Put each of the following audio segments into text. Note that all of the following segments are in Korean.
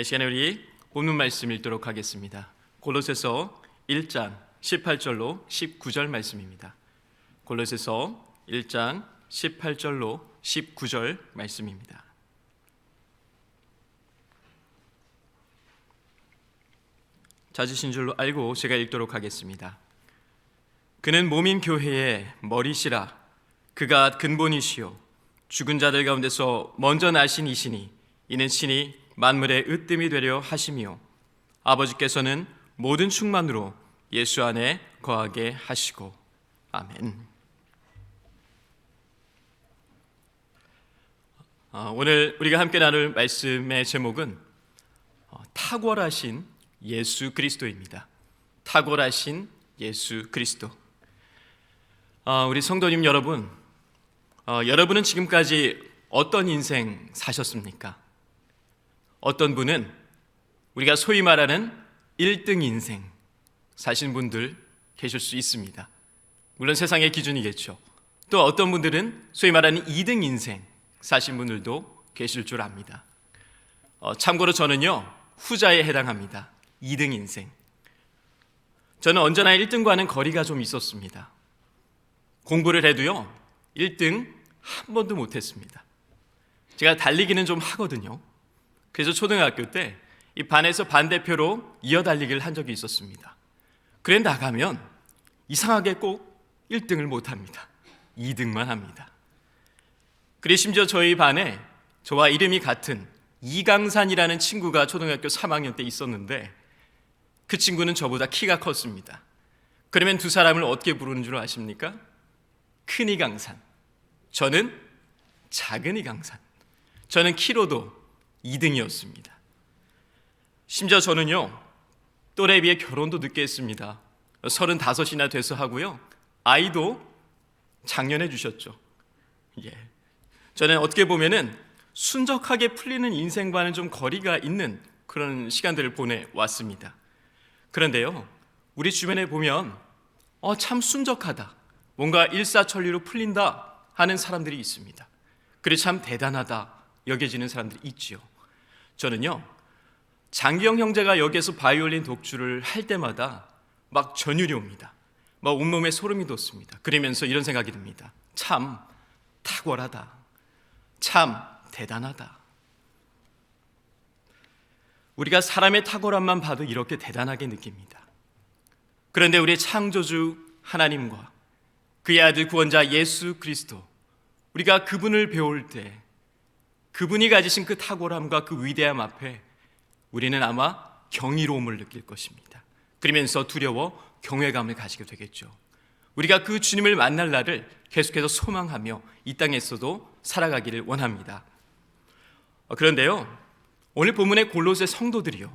이 시간에 우리 본문 말씀 읽도록 하겠습니다. 골로새서 1장 18절로 19절 말씀입니다. 골로새서 1장 18절로 19절 말씀입니다. 찾으신 줄로 알고 제가 읽도록 하겠습니다. 그는 몸인 교회의 머리시라. 그가 근본이시요 죽은 자들 가운데서 먼저 나신 이시니 이는 신이 만물의 으뜸이 되려 하심이요 아버지께서는 모든 충만으로 예수 안에 거하게 하시고. 아멘. 오늘 우리가 함께 나눌 말씀의 제목은 탁월하신 예수 그리스도입니다. 탁월하신 예수 그리스도. 우리 성도님 여러분, 여러분은 지금까지 어떤 인생 사셨습니까? 어떤 분은 우리가 소위 말하는 1등 인생 사신 분들 계실 수 있습니다. 물론 세상의 기준이겠죠. 또 어떤 분들은 소위 말하는 2등 인생 사신 분들도 계실 줄 압니다. 참고로 저는요, 후자에 해당합니다. 2등 인생. 저는 언제나 1등과는 거리가 좀 있었습니다. 공부를 해도요, 1등 한 번도 못했습니다. 제가 달리기는 좀 하거든요. 그래서 초등학교 때 이 반에서 반대표로 이어달리기를 한 적이 있었습니다. 그래 나가면 이상하게 꼭 1등을 못합니다. 2등만 합니다. 그리고 심지어 저희 반에 저와 이름이 같은 이강산이라는 친구가 초등학교 3학년 때 있었는데 그 친구는 저보다 키가 컸습니다. 그러면 두 사람을 어떻게 부르는 줄 아십니까? 큰 이강산, 저는 작은 이강산. 저는 키로도 2등이었습니다. 심지어 저는요, 또래에 비해 결혼도 늦게 했습니다. 35이나 돼서 하고요, 아이도 작년에 주셨죠. 저는 어떻게 보면은 순적하게 풀리는 인생과는 좀 거리가 있는 그런 시간들을 보내왔습니다. 그런데요, 우리 주변에 보면 참 순적하다, 뭔가 일사천리로 풀린다 하는 사람들이 있습니다. 그래 참 대단하다 여겨지는 사람들이 있지요. 저는요, 장기영 형제가 여기에서 바이올린 독주를 할 때마다 막 전율이 옵니다. 막 온몸에 소름이 돋습니다. 그러면서 이런 생각이 듭니다. 참 탁월하다, 참 대단하다. 우리가 사람의 탁월함만 봐도 이렇게 대단하게 느낍니다. 그런데 우리의 창조주 하나님과 그의 아들 구원자 예수 그리스도, 우리가 그분을 배울 때 그분이 가지신 그 탁월함과 그 위대함 앞에 우리는 아마 경이로움을 느낄 것입니다. 그러면서 두려워 경외감을 가지게 되겠죠. 우리가 그 주님을 만날 날을 계속해서 소망하며 이 땅에서도 살아가기를 원합니다. 그런데요, 오늘 본문의 골로새 성도들이요,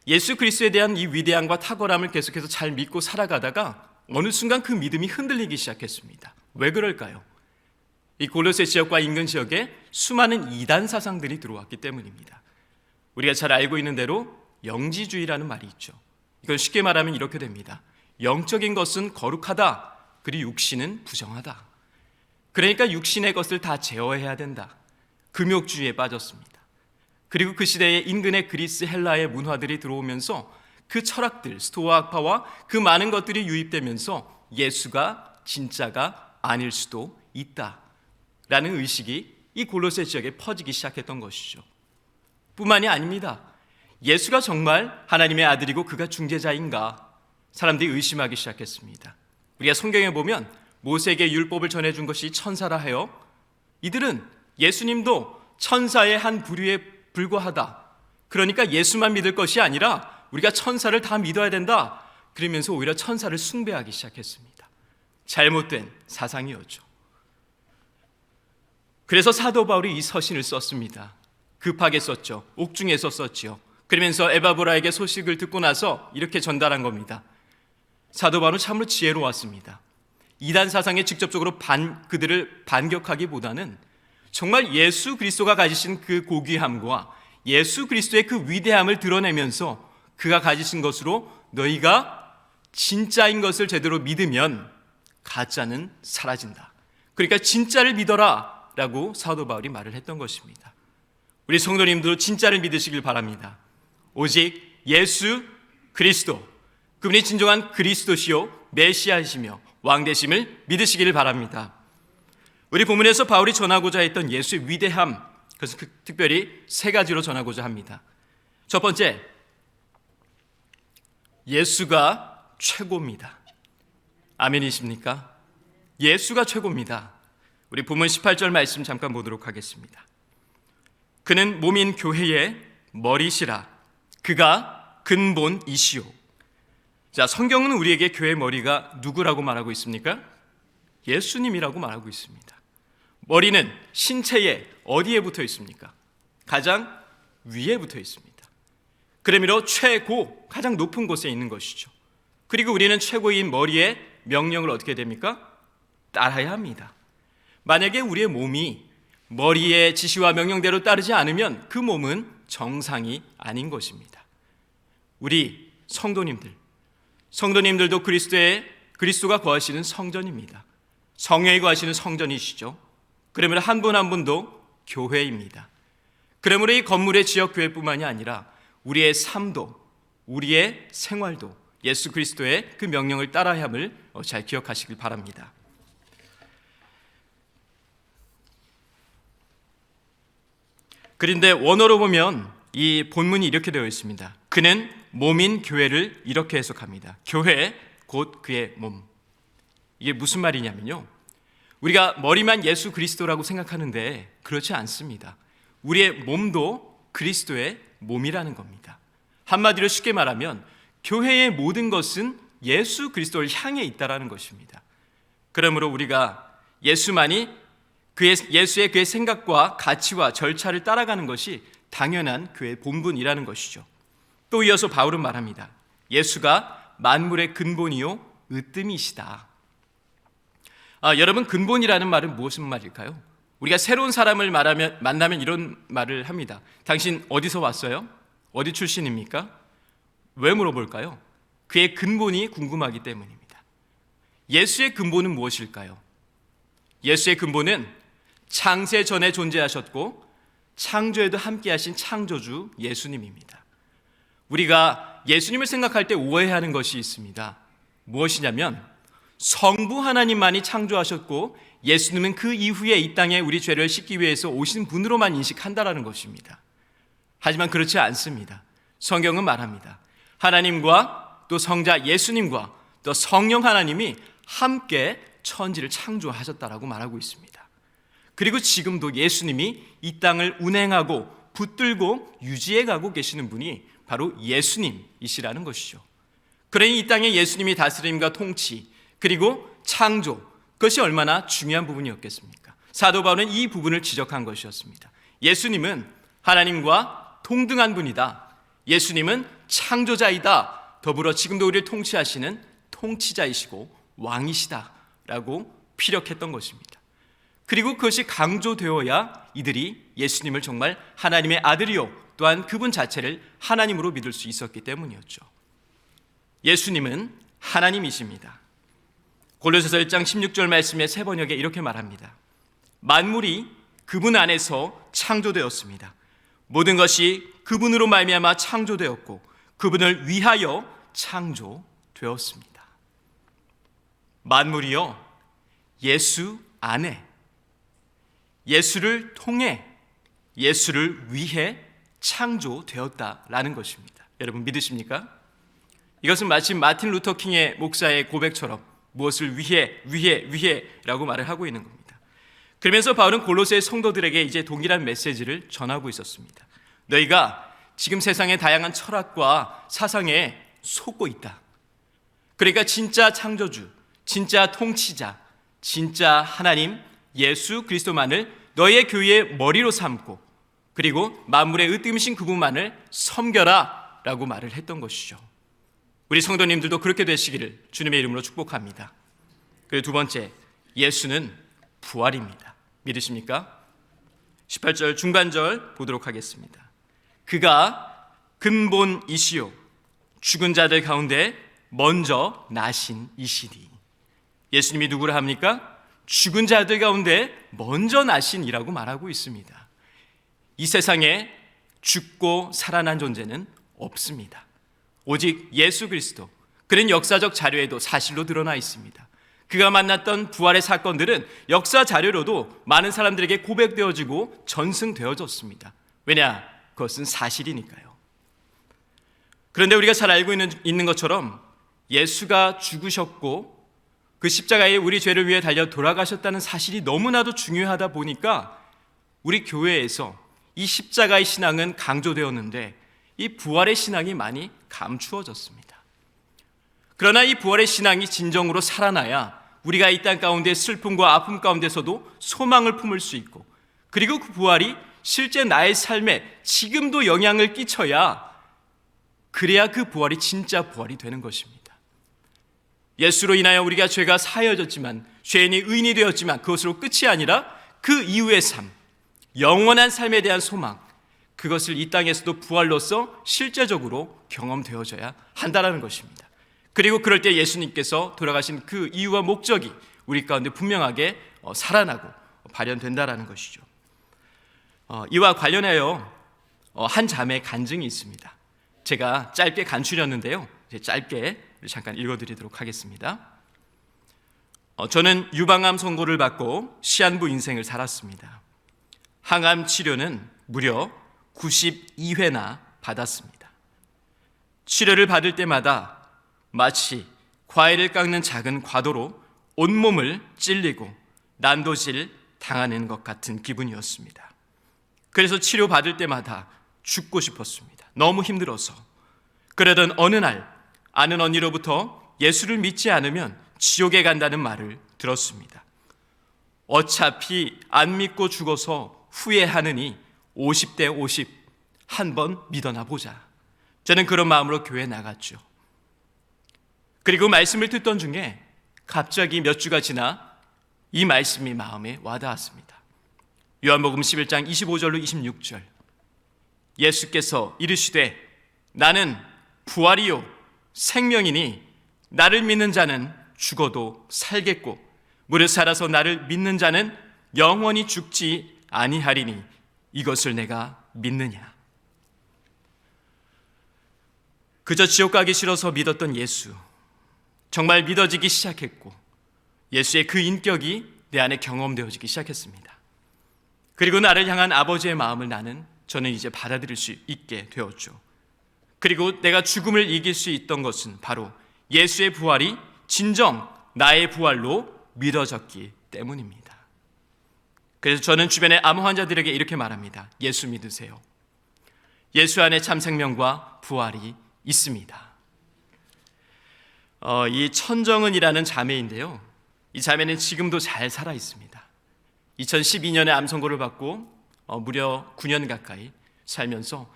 예수 그리스도에 대한 이 위대함과 탁월함을 계속해서 잘 믿고 살아가다가 어느 순간 그 믿음이 흔들리기 시작했습니다. 왜 그럴까요? 이 골로새 지역과 인근 지역에 수많은 이단 사상들이 들어왔기 때문입니다. 우리가 잘 알고 있는 대로 영지주의라는 말이 있죠. 이건 쉽게 말하면 이렇게 됩니다. 영적인 것은 거룩하다, 그리고 육신은 부정하다. 그러니까 육신의 것을 다 제어해야 된다. 금욕주의에 빠졌습니다. 그리고 그 시대에 인근의 그리스, 헬라의 문화들이 들어오면서 그 철학들, 스토아학파와 그 많은 것들이 유입되면서 예수가 진짜가 아닐 수도 있다라는 의식이 이 골로새 지역에 퍼지기 시작했던 것이죠. 뿐만이 아닙니다. 예수가 정말 하나님의 아들이고 그가 중재자인가 사람들이 의심하기 시작했습니다. 우리가 성경에 보면 모세에게 율법을 전해준 것이 천사라 하여 이들은 예수님도 천사의 한 부류에 불과하다, 그러니까 예수만 믿을 것이 아니라 우리가 천사를 다 믿어야 된다, 그러면서 오히려 천사를 숭배하기 시작했습니다. 잘못된 사상이었죠. 그래서 사도 바울이 이 서신을 썼습니다. 급하게 썼죠. 옥중에서 썼지요. 그러면서 에바브라에게 소식을 듣고 나서 이렇게 전달한 겁니다. 사도 바울은 참으로 지혜로웠습니다. 이단 사상에 직접적으로 그들을 반격하기보다는 정말 예수 그리스도가 가지신 그 고귀함과 예수 그리스도의 그 위대함을 드러내면서 그가 가지신 것으로 너희가 진짜인 것을 제대로 믿으면 가짜는 사라진다. 그러니까 진짜를 믿어라 라고 사도 바울이 말을 했던 것입니다. 우리 성도님도 진짜를 믿으시길 바랍니다. 오직 예수 그리스도, 그분이 진정한 그리스도시요 메시아이시며 왕되심을 믿으시기를 바랍니다. 우리 본문에서 바울이 전하고자 했던 예수의 위대함, 그것은 특별히 세 가지로 전하고자 합니다. 첫 번째, 예수가 최고입니다. 아멘이십니까? 예수가 최고입니다. 우리 본문 18절 말씀 잠깐 보도록 하겠습니다. 그는 몸인 교회의 머리시라. 그가 근본이시오. 자, 성경은 우리에게 교회의 머리가 누구라고 말하고 있습니까? 예수님이라고 말하고 있습니다. 머리는 신체의 어디에 붙어 있습니까? 가장 위에 붙어 있습니다. 그러므로 최고, 가장 높은 곳에 있는 것이죠. 그리고 우리는 최고인 머리의 명령을 어떻게 됩니까? 따라야 합니다. 만약에 우리의 몸이 머리의 지시와 명령대로 따르지 않으면 그 몸은 정상이 아닌 것입니다. 우리 성도님들도 그리스도가 거하시는 성전입니다. 성령이 거하시는 성전이시죠. 그러므로 한 분 한 분도 교회입니다. 그러므로 이 건물의 지역교회뿐만이 아니라 우리의 삶도, 우리의 생활도 예수 그리스도의 그 명령을 따라야 함을 잘 기억하시길 바랍니다. 그런데 원어로 보면 이 본문이 이렇게 되어 있습니다. 그는 몸인 교회를 이렇게 해석합니다. 교회 곧 그의 몸. 이게 무슨 말이냐면요, 우리가 머리만 예수 그리스도라고 생각하는데 그렇지 않습니다. 우리의 몸도 그리스도의 몸이라는 겁니다. 한마디로 쉽게 말하면 교회의 모든 것은 예수 그리스도를 향해 있다라는 것입니다. 그러므로 우리가 예수의 그의 생각과 가치와 절차를 따라가는 것이 당연한 그의 본분이라는 것이죠. 또 이어서 바울은 말합니다. 예수가 만물의 근본이요 으뜸이시다. 여러분, 근본이라는 말은 무슨 말일까요? 우리가 새로운 사람을 만나면 이런 말을 합니다. 당신 어디서 왔어요? 어디 출신입니까? 왜 물어볼까요? 그의 근본이 궁금하기 때문입니다. 예수의 근본은 무엇일까요? 예수의 근본은 창세 전에 존재하셨고 창조에도 함께하신 창조주 예수님입니다. 우리가 예수님을 생각할 때 오해하는 것이 있습니다. 무엇이냐면 성부 하나님만이 창조하셨고 예수님은 그 이후에 이 땅에 우리 죄를 씻기 위해서 오신 분으로만 인식한다라는 것입니다. 하지만 그렇지 않습니다. 성경은 말합니다. 하나님과 또 성자 예수님과 또 성령 하나님이 함께 천지를 창조하셨다라고 말하고 있습니다. 그리고 지금도 예수님이 이 땅을 운행하고 붙들고 유지해가고 계시는 분이 바로 예수님이시라는 것이죠. 그러니 이 땅에 예수님이 다스림과 통치 그리고 창조, 그것이 얼마나 중요한 부분이었겠습니까? 사도 바울은 이 부분을 지적한 것이었습니다. 예수님은 하나님과 동등한 분이다. 예수님은 창조자이다. 더불어 지금도 우리를 통치하시는 통치자이시고 왕이시다라고 피력했던 것입니다. 그리고 그것이 강조되어야 이들이 예수님을 정말 하나님의 아들이요 또한 그분 자체를 하나님으로 믿을 수 있었기 때문이었죠. 예수님은 하나님이십니다. 골로새서 1장 16절 말씀의 세 번역에 이렇게 말합니다. 만물이 그분 안에서 창조되었습니다. 모든 것이 그분으로 말미암아 창조되었고 그분을 위하여 창조되었습니다. 만물이요 예수 안에, 예수를 통해, 예수를 위해 창조되었다라는 것입니다. 여러분 믿으십니까? 이것은 마치 마틴 루터 킹의 목사의 고백처럼 무엇을 위해라고 말을 하고 있는 겁니다. 그러면서 바울은 골로새 성도들에게 이제 동일한 메시지를 전하고 있었습니다. 너희가 지금 세상의 다양한 철학과 사상에 속고 있다. 그러니까 진짜 창조주, 진짜 통치자, 진짜 하나님 예수 그리스도만을 너희의 교회의 머리로 삼고 그리고 만물의 으뜸이신 그분만을 섬겨라 라고 말을 했던 것이죠. 우리 성도님들도 그렇게 되시기를 주님의 이름으로 축복합니다. 그리고 두 번째, 예수는 부활입니다. 믿으십니까? 18절 중간절 보도록 하겠습니다. 그가 근본이시요 죽은 자들 가운데 먼저 나신 이시니. 예수님이 누구라 합니까? 죽은 자들 가운데 먼저 나신이라고 말하고 있습니다. 이 세상에 죽고 살아난 존재는 없습니다. 오직 예수 그리스도, 그는 역사적 자료에도 사실로 드러나 있습니다. 그가 만났던 부활의 사건들은 역사 자료로도 많은 사람들에게 고백되어지고 전승되어졌습니다. 왜냐? 그것은 사실이니까요. 그런데 우리가 잘 알고 있는 것처럼 예수가 죽으셨고 그 십자가에 우리 죄를 위해 달려 돌아가셨다는 사실이 너무나도 중요하다 보니까 우리 교회에서 이 십자가의 신앙은 강조되었는데 이 부활의 신앙이 많이 감추어졌습니다. 그러나 이 부활의 신앙이 진정으로 살아나야 우리가 이 땅 가운데 슬픔과 아픔 가운데서도 소망을 품을 수 있고, 그리고 그 부활이 실제 나의 삶에 지금도 영향을 끼쳐야, 그래야 그 부활이 진짜 부활이 되는 것입니다. 예수로 인하여 우리가 죄가 사하여졌지만, 죄인이 의인이 되었지만 그것으로 끝이 아니라 그 이후의 삶, 영원한 삶에 대한 소망, 그것을 이 땅에서도 부활로서 실제적으로 경험되어져야 한다는 것입니다. 그리고 그럴 때 예수님께서 돌아가신 그 이유와 목적이 우리 가운데 분명하게 살아나고 발현된다는 것이죠. 이와 관련하여 한 자매의 간증이 있습니다. 제가 짧게 간추렸는데요, 짧게 잠깐 읽어드리도록 하겠습니다. 저는 유방암 선고를 받고 시한부 인생을 살았습니다. 항암 치료는 무려 92회나 받았습니다. 치료를 받을 때마다 마치 과일을 깎는 작은 과도로 온몸을 찔리고 난도질 당하는 것 같은 기분이었습니다. 그래서 치료받을 때마다 죽고 싶었습니다. 너무 힘들어서. 그러던 어느 날 아는 언니로부터 예수를 믿지 않으면 지옥에 간다는 말을 들었습니다. 어차피 안 믿고 죽어서 후회하느니 50대 50 한번 믿어나 보자. 저는 그런 마음으로 교회에 나갔죠. 그리고 말씀을 듣던 중에 갑자기 몇 주가 지나 이 말씀이 마음에 와닿았습니다. 요한복음 11장 25절로 26절. 예수께서 이르시되 나는 부활이요 생명이니 나를 믿는 자는 죽어도 살겠고 무릇 살아서 나를 믿는 자는 영원히 죽지 아니하리니 이것을 내가 믿느냐. 그저 지옥 가기 싫어서 믿었던 예수, 정말 믿어지기 시작했고 예수의 그 인격이 내 안에 경험되어지기 시작했습니다. 그리고 나를 향한 아버지의 마음을 저는 이제 받아들일 수 있게 되었죠. 그리고 내가 죽음을 이길 수 있던 것은 바로 예수의 부활이 진정 나의 부활로 믿어졌기 때문입니다. 그래서 저는 주변의 암 환자들에게 이렇게 말합니다. 예수 믿으세요. 예수 안에 참 생명과 부활이 있습니다. 이 천정은이라는 자매인데요, 이 자매는 지금도 잘 살아 있습니다. 2012년에 암 선고를 받고 무려 9년 가까이 살면서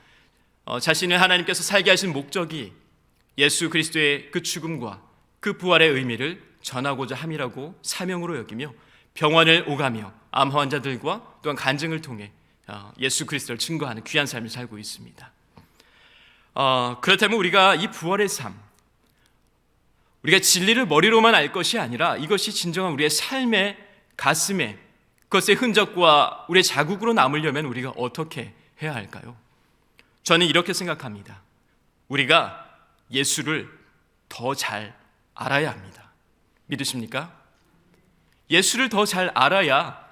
자신을 하나님께서 살게 하신 목적이 예수 그리스도의 그 죽음과 그 부활의 의미를 전하고자 함이라고 사명으로 여기며 병원을 오가며 암 환자들과 또한 간증을 통해 예수 그리스도를 증거하는 귀한 삶을 살고 있습니다. 그렇다면 우리가 이 부활의 삶, 우리가 진리를 머리로만 알 것이 아니라 이것이 진정한 우리의 삶의 가슴에 그것의 흔적과 우리의 자국으로 남으려면 우리가 어떻게 해야 할까요? 저는 이렇게 생각합니다. 우리가 예수를 더 잘 알아야 합니다. 믿으십니까? 예수를 더 잘 알아야,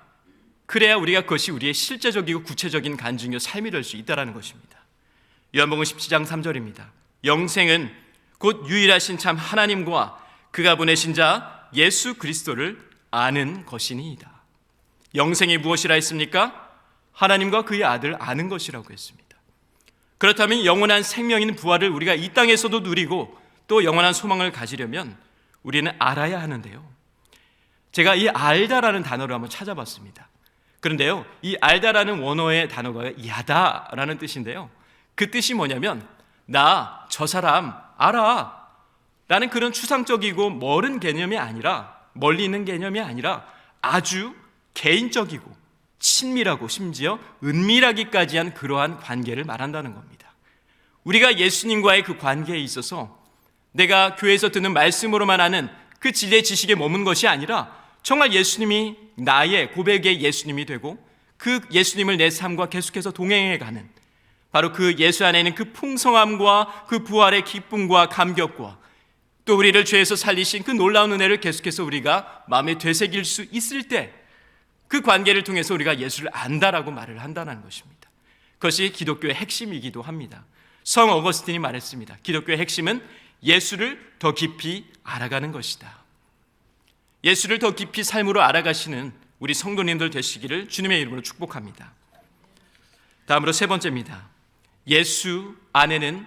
그래야 우리가 그것이 우리의 실제적이고 구체적인 간증이요 삶이 될 수 있다는 것입니다. 요한복음 17장 3절입니다. 영생은 곧 유일하신 참 하나님과 그가 보내신 자 예수 그리스도를 아는 것이니이다. 영생이 무엇이라 했습니까? 하나님과 그의 아들 아는 것이라고 했습니다. 그렇다면 영원한 생명인 부활을 우리가 이 땅에서도 누리고 또 영원한 소망을 가지려면 우리는 알아야 하는데요, 제가 이 알다라는 단어를 한번 찾아봤습니다. 그런데요, 이 알다라는 원어의 단어가 야다라는 뜻인데요, 그 뜻이 뭐냐면 나 저 사람 알아 라는 그런 추상적이고 멀은 개념이 아니라, 멀리 있는 개념이 아니라 아주 개인적이고 친밀하고 심지어 은밀하기까지 한 그러한 관계를 말한다는 겁니다. 우리가 예수님과의 그 관계에 있어서 내가 교회에서 듣는 말씀으로만 아는 그 진리의 지식에 머문 것이 아니라 정말 예수님이 나의 고백의 예수님이 되고 그 예수님을 내 삶과 계속해서 동행해가는, 바로 그 예수 안에 있는 그 풍성함과 그 부활의 기쁨과 감격과 또 우리를 죄에서 살리신 그 놀라운 은혜를 계속해서 우리가 마음에 되새길 수 있을 때, 그 관계를 통해서 우리가 예수를 안다라고 말을 한다는 것입니다. 그것이 기독교의 핵심이기도 합니다. 성 어거스틴이 말했습니다. 기독교의 핵심은 예수를 더 깊이 알아가는 것이다. 예수를 더 깊이 삶으로 알아가시는 우리 성도님들 되시기를 주님의 이름으로 축복합니다. 다음으로 세 번째입니다. 예수 안에는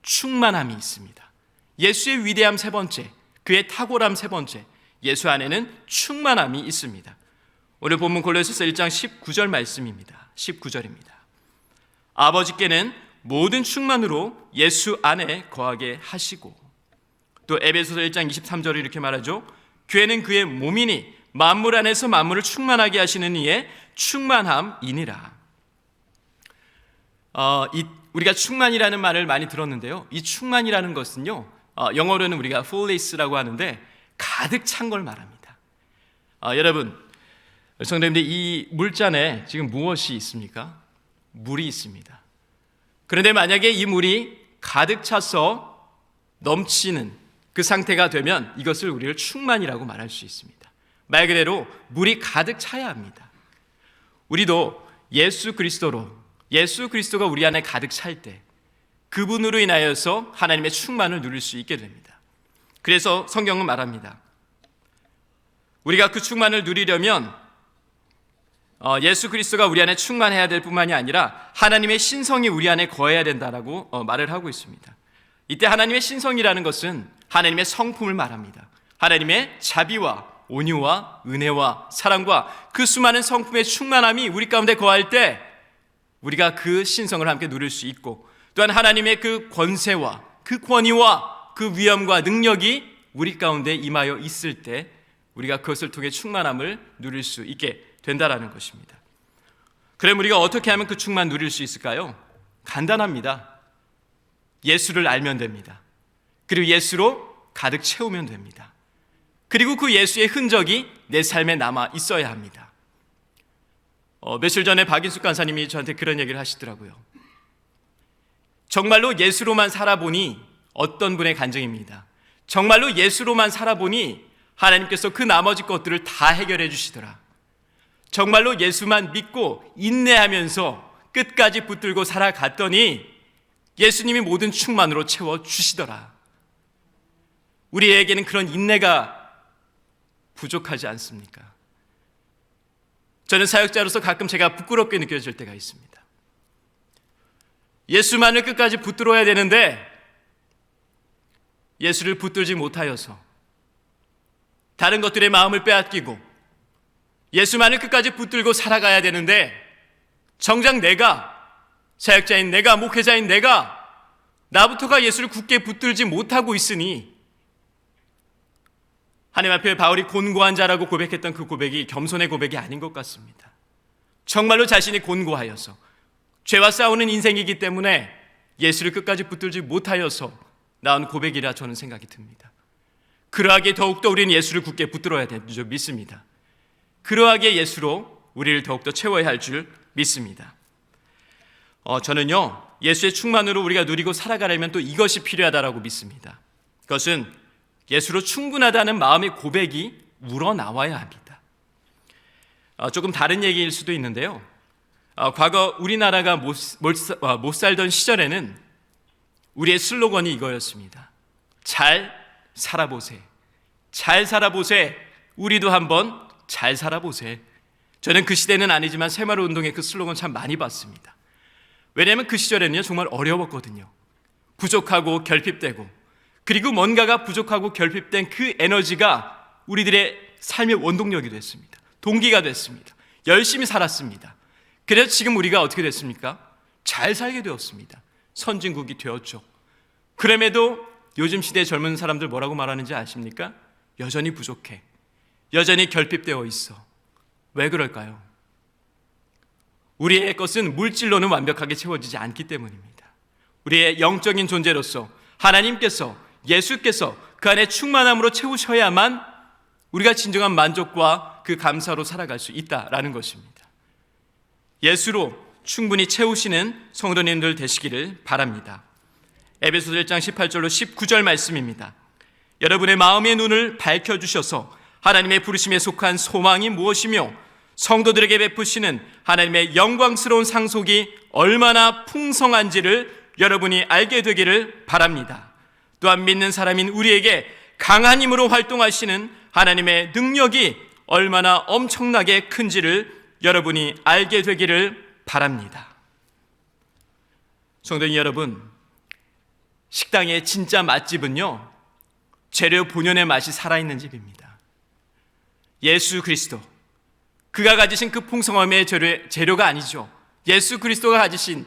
충만함이 있습니다. 예수의 위대함 세 번째, 그의 탁월함 세 번째, 예수 안에는 충만함이 있습니다. 오늘 본문 골로새서 1장 19절 말씀입니다. 19절입니다. 아버지께는 모든 충만으로 예수 안에 거하게 하시고, 또 에베소서 1장 23절을 이렇게 말하죠. 교회는 그의 몸이니 만물 안에서 만물을 충만하게 하시는 이의 충만함이니라. 우리가 충만이라는 말을 많이 들었는데요, 이 충만이라는 것은요, 영어로는 우리가 fullness라고 하는데 가득 찬 걸 말합니다. 여러분, 성도님들, 이 물잔에 지금 무엇이 있습니까? 물이 있습니다. 그런데 만약에 이 물이 가득 차서 넘치는 그 상태가 되면 이것을 우리를 충만이라고 말할 수 있습니다. 말 그대로 물이 가득 차야 합니다. 우리도 예수 그리스도가 우리 안에 가득 찰 때 그분으로 인하여서 하나님의 충만을 누릴 수 있게 됩니다. 그래서 성경은 말합니다. 우리가 그 충만을 누리려면 예수 그리스도가 우리 안에 충만해야 될 뿐만이 아니라 하나님의 신성이 우리 안에 거해야 된다라고 말을 하고 있습니다. 이때 하나님의 신성이라는 것은 하나님의 성품을 말합니다. 하나님의 자비와 온유와 은혜와 사랑과 그 수많은 성품의 충만함이 우리 가운데 거할 때 우리가 그 신성을 함께 누릴 수 있고, 또한 하나님의 그 권세와 그 권위와 그 위엄과 능력이 우리 가운데 임하여 있을 때 우리가 그것을 통해 충만함을 누릴 수 있게 된다라는 것입니다. 그럼 우리가 어떻게 하면 그 충만 누릴 수 있을까요? 간단합니다. 예수를 알면 됩니다. 그리고 예수로 가득 채우면 됩니다. 그리고 그 예수의 흔적이 내 삶에 남아 있어야 합니다. 며칠 전에 박인숙 간사님이 저한테 그런 얘기를 하시더라고요. 정말로 예수로만 살아보니, 어떤 분의 간증입니다. 정말로 예수로만 살아보니 하나님께서 그 나머지 것들을 다 해결해 주시더라. 정말로 예수만 믿고 인내하면서 끝까지 붙들고 살아갔더니 예수님이 모든 충만으로 채워주시더라. 우리에게는 그런 인내가 부족하지 않습니까? 저는 사역자로서 가끔 제가 부끄럽게 느껴질 때가 있습니다. 예수만을 끝까지 붙들어야 되는데 예수를 붙들지 못하여서 다른 것들의 마음을 빼앗기고 예수만을 끝까지 붙들고 살아가야 되는데, 정작 내가, 사역자인 내가, 목회자인 내가, 나부터가 예수를 굳게 붙들지 못하고 있으니 하나님 앞에 바울이 곤고한 자라고 고백했던 그 고백이 겸손의 고백이 아닌 것 같습니다. 정말로 자신이 곤고하여서 죄와 싸우는 인생이기 때문에 예수를 끝까지 붙들지 못하여서 나온 고백이라 저는 생각이 듭니다. 그러하기에 더욱더 우리는 예수를 굳게 붙들어야 되는 줄 믿습니다. 그러하기에 예수로 우리를 더욱더 채워야 할 줄 믿습니다. 저는요, 예수의 충만으로 우리가 누리고 살아가려면 또 이것이 필요하다라고 믿습니다. 그것은 예수로 충분하다는 마음의 고백이 우러나와야 합니다. 조금 다른 얘기일 수도 있는데요, 과거 우리나라가 못 살던 시절에는 우리의 슬로건이 이거였습니다. 잘 살아보세. 잘 살아보세. 우리도 한번 잘 살아보세. 저는 그 시대는 아니지만 새마을운동의 그 슬로건 참 많이 봤습니다. 왜냐하면 그 시절에는요, 정말 어려웠거든요. 부족하고 결핍되고, 그리고 뭔가가 부족하고 결핍된 그 에너지가 우리들의 삶의 원동력이 됐습니다. 동기가 됐습니다. 열심히 살았습니다. 그래서 지금 우리가 어떻게 됐습니까? 잘 살게 되었습니다. 선진국이 되었죠. 그럼에도 요즘 시대의 젊은 사람들 뭐라고 말하는지 아십니까? 여전히 부족해. 여전히 결핍되어 있어. 왜 그럴까요? 우리의 것은 물질로는 완벽하게 채워지지 않기 때문입니다. 우리의 영적인 존재로서 하나님께서, 예수께서 그 안에 충만함으로 채우셔야만 우리가 진정한 만족과 그 감사로 살아갈 수 있다라는 것입니다. 예수로 충분히 채우시는 성도님들 되시기를 바랍니다. 에베소서 1장 18절로 19절 말씀입니다. 여러분의 마음의 눈을 밝혀주셔서 하나님의 부르심에 속한 소망이 무엇이며 성도들에게 베푸시는 하나님의 영광스러운 상속이 얼마나 풍성한지를 여러분이 알게 되기를 바랍니다. 또한 믿는 사람인 우리에게 강한 힘으로 활동하시는 하나님의 능력이 얼마나 엄청나게 큰지를 여러분이 알게 되기를 바랍니다. 성도님 여러분, 식당의 진짜 맛집은요, 재료 본연의 맛이 살아있는 집입니다. 예수 그리스도, 그가 가지신 그 풍성함의 재료가 아니죠. 예수 그리스도가 가지신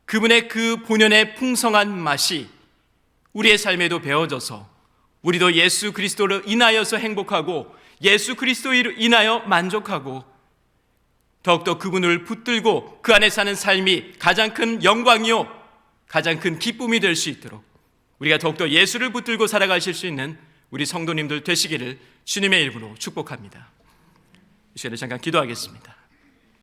그분의 그 본연의 풍성한 맛이 우리의 삶에도 배어져서 우리도 예수 그리스도를 인하여서 행복하고 예수 그리스도로 인하여 만족하고 더욱더 그분을 붙들고 그 안에 사는 삶이 가장 큰 영광이요 가장 큰 기쁨이 될 수 있도록 우리가 더욱더 예수를 붙들고 살아가실 수 있는 우리 성도님들 되시기를 주님의 이름으로 축복합니다. 이 시간에 잠깐 기도하겠습니다.